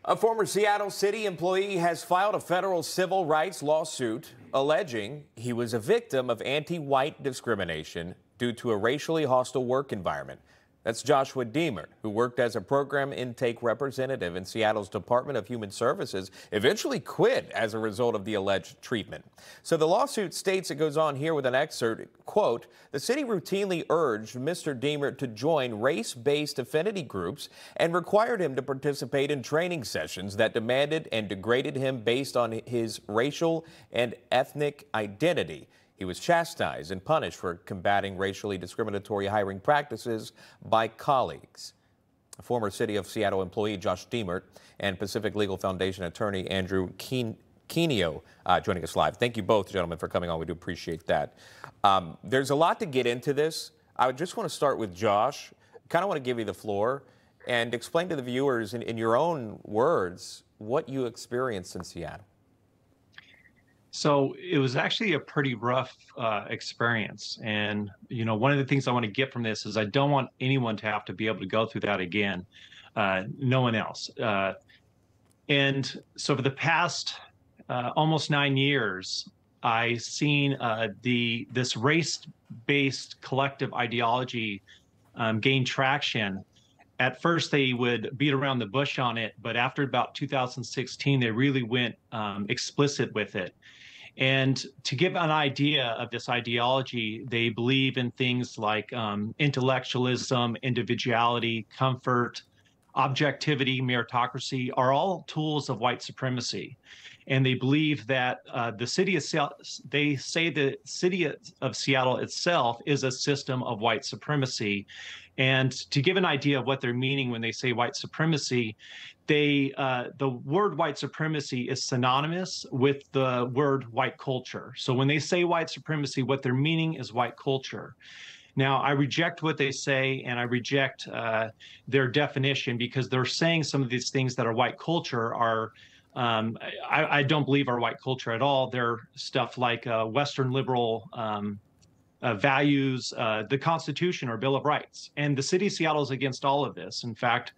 A former Seattle City employee has filed a federal civil rights lawsuit alleging he was a victim of anti-white discrimination due to a racially hostile work environment. That's Joshua Diemert, who worked as a program intake representative in Seattle's Department of Human Services, eventually quit as a result of the alleged treatment. So the lawsuit states, it goes on here with an excerpt, quote, "The city routinely urged Mr. Diemert to join race-based affinity groups and required him to participate in training sessions that demanded and degraded him based on his racial and ethnic identity. He was chastised and punished for combating racially discriminatory hiring practices by colleagues." Former City of Seattle employee Josh Diemert and Pacific Legal Foundation attorney Andrew Quinio joining us live. Thank you both, gentlemen, for coming on. We do appreciate that. There's a lot to get into this. I would just want to start with Josh. Kind of want to give you the floor and explain to the viewers in your own words what you experienced in Seattle. So it was actually a pretty rough experience. And, one of the things I want to get from this is I don't want anyone to have to be able to go through that again. No one else. And so for the past almost 9 years, I've seen this race-based collective ideology gain traction. At first, they would beat around the bush on it, but after about 2016, they really went explicit with it. And to give an idea of this ideology, they believe in things like intellectualism, individuality, comfort, objectivity, meritocracy are all tools of white supremacy. And they believe that the city of Seattle itself is a system of white supremacy. And to give an idea of what they're meaning when they say white supremacy, the word white supremacy is synonymous with the word white culture. So when they say white supremacy, what they're meaning is white culture. Now, I reject what they say, and I reject their definition, because they're saying some of these things that are white culture are I don't believe are white culture at all. They're stuff like Western liberal values, the Constitution or Bill of Rights. And the city of Seattle is against all of this. In fact,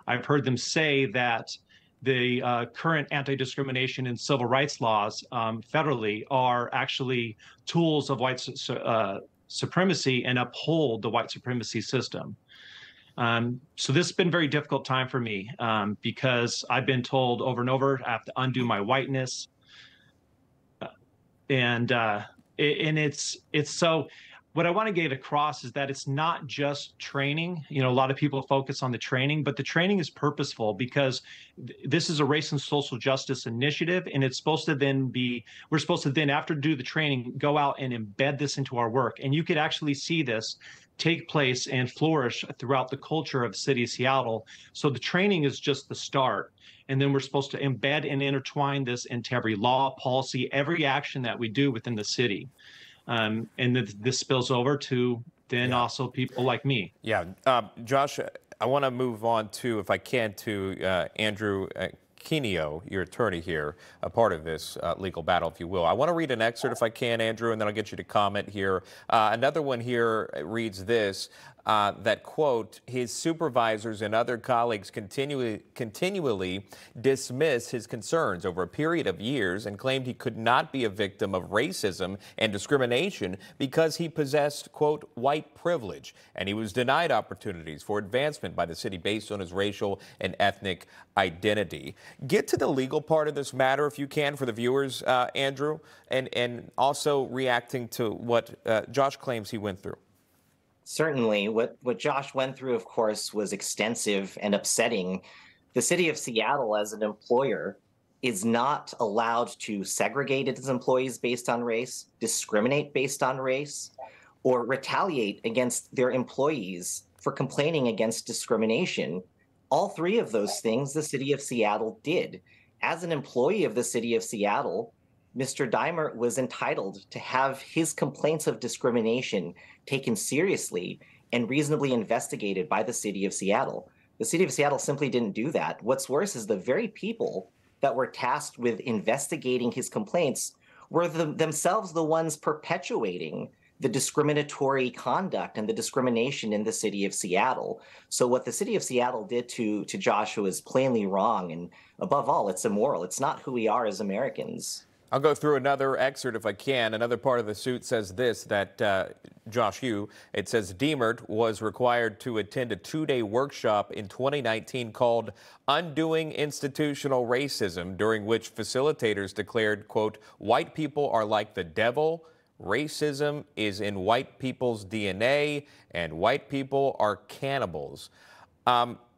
I've heard them say that the current anti-discrimination and civil rights laws federally are actually tools of white supremacy and uphold the white supremacy system. So this has been a very difficult time for me because I've been told over and over I have to undo my whiteness, and it's so. What I want to get across is that it's not just training. A lot of people focus on the training, but the training is purposeful because this is a race and social justice initiative, and it's supposed to then we're supposed to then, after do the training, go out and embed this into our work. And you could actually see this take place and flourish throughout the culture of the city of Seattle. So the training is just the start. And then we're supposed to embed and intertwine this into every law, policy, every action that we do within the city. And this spills over to then also people like me. Yeah. Josh, I want to move on to, if I can, to Andrew Quinio, your attorney here, a part of this legal battle, if you will. I want to read an excerpt, if I can, Andrew, and then I'll get you to comment here. Another one here reads this, that, quote, "His supervisors and other colleagues continually dismissed his concerns over a period of years and claimed he could not be a victim of racism and discrimination because he possessed, quote, white privilege, and he was denied opportunities for advancement by the city based on his racial and ethnic identity." Get to the legal part of this matter, if you can, for the viewers, Andrew, and also reacting to what Josh claims he went through. Certainly. What Josh went through, of course, was extensive and upsetting. The city of Seattle, as an employer, is not allowed to segregate its employees based on race, discriminate based on race, or retaliate against their employees for complaining against discrimination. All three of those things the city of Seattle did. As an employee of the city of Seattle, Mr. Diemert was entitled to have his complaints of discrimination taken seriously and reasonably investigated by the city of Seattle. The city of Seattle simply didn't do that. What's worse is the very people that were tasked with investigating his complaints were themselves the ones perpetuating the discriminatory conduct and the discrimination in the city of Seattle. So what the city of Seattle did to Joshua is plainly wrong, and above all, it's immoral. It's not who we are as Americans. I'll go through another excerpt if I can. Another part of the suit says this, that Josh Hugh, it says Diemert was required to attend a 2-day workshop in 2019 called Undoing Institutional Racism, during which facilitators declared, quote, white people are like the devil, racism is in white people's DNA, and white people are cannibals.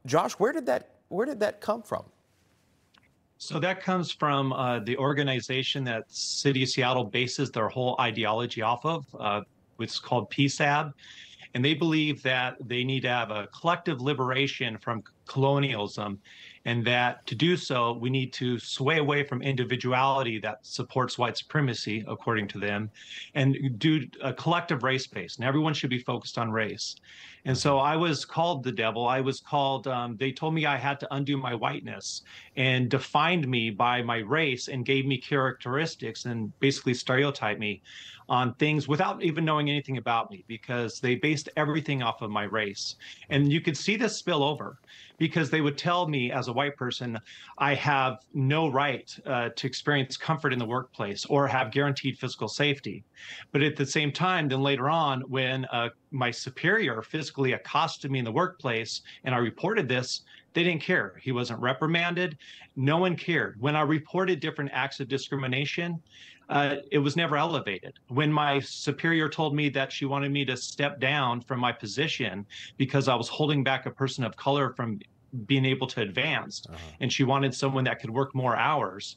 Josh, where did that come from? So that comes from the organization that City of Seattle bases their whole ideology off of, which is called PSAB. And they believe that they need to have a collective liberation from colonialism, and that to do so, we need to sway away from individuality that supports white supremacy, according to them, and do a collective race base. And everyone should be focused on race. And so I was called the devil. I was called, they told me I had to undo my whiteness and defined me by my race and gave me characteristics and basically stereotyped me on things without even knowing anything about me, because they based everything off of my race. And you could see this spill over, because they would tell me as a white person, I have no right to experience comfort in the workplace or have guaranteed physical safety. But at the same time, then later on, when my superior physically accosted me in the workplace and I reported this, they didn't care. He wasn't reprimanded. No one cared. When I reported different acts of discrimination, it was never elevated. When my superior told me that she wanted me to step down from my position because I was holding back a person of color from being able to advance, and she wanted someone that could work more hours,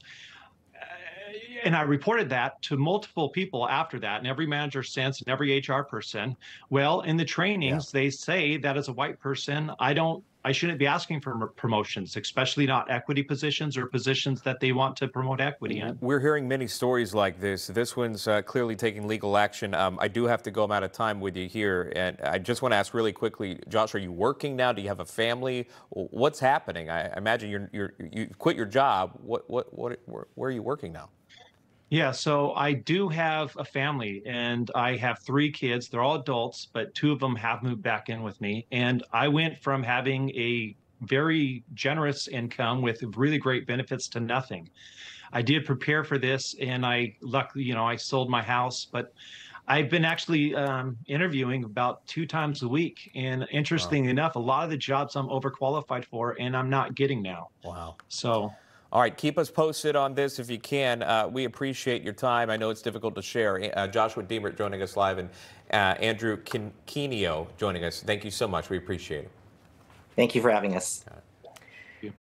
and I reported that to multiple people after that, and every manager since, and every HR person. Well, in the trainings, they say that as a white person, I shouldn't be asking for promotions, especially not equity positions or positions that they want to promote equity in. We're hearing many stories like this. This one's clearly taking legal action. I do have to go. I'm out of time with you here. And I just want to ask really quickly, Josh, are you working now? Do you have a family? What's happening? I imagine you quit your job. Where are you working now? Yeah, so I do have a family, and I have 3 kids. They're all adults, but 2 of them have moved back in with me. And I went from having a very generous income with really great benefits to nothing. I did prepare for this, and luckily, I sold my house, but I've been actually interviewing about 2 times a week. And interestingly enough, a lot of the jobs I'm overqualified for, and I'm not getting now. Wow. So. All right, keep us posted on this if you can. We appreciate your time. I know it's difficult to share. Joshua Diemert joining us live, and Andrew Quinio joining us. Thank you so much. We appreciate it. Thank you for having us. Thank you.